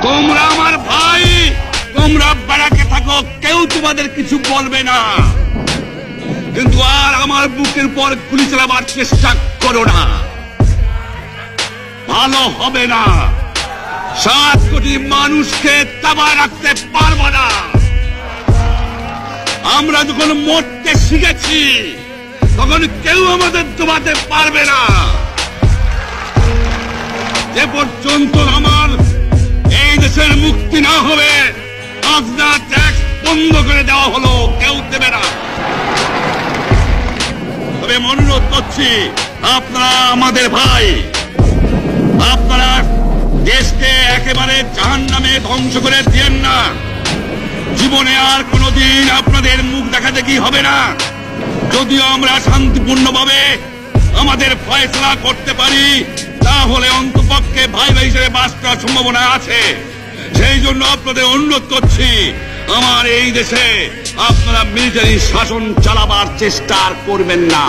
তোমরা আমার ভাই, তোমরা ব্যারাকে থাকো, কেউ তোমাদের কিছু বলবে না, কিন্তু আর আমার বুকের পর গুলি চালাবার চেষ্টা করো না, ভালো হবে না। 7 কোটি মানুষকে তাবায় রাখতে পারবো না। আমরা যখন মরতে শিখেছি তখন কেউ আমাদের দবাতে পারবে না। যে পর্যন্ত আমার এই দেশের মুক্তি না হবে, খাজনা ট্যাক্স বন্ধ করে দেওয়া হলো, কেউ দেবে না। তবে অনুরোধ করছি, আপনারা আমাদের ভাই, আপনারা দেশকে একেবারে জাহান্নামে ধ্বংস করে দিয়েন না। জীবনে আর কোনোদিন আপনাদের মুখ দেখা দেখি হবে না। যদিও আমরা শান্তিপূর্ণভাবে আমাদের ফয়সলা করতে পারি, তাহলে অন্তপক্ষে ভাই ভাই হিসেবে বাস করার সম্ভাবনা আছে। সেই জন্য আপনাদের অনুরোধ করছি, আমার এই দেশে আপনারা মিলিটারি শাসন চালাবার চেষ্টা করবেন না।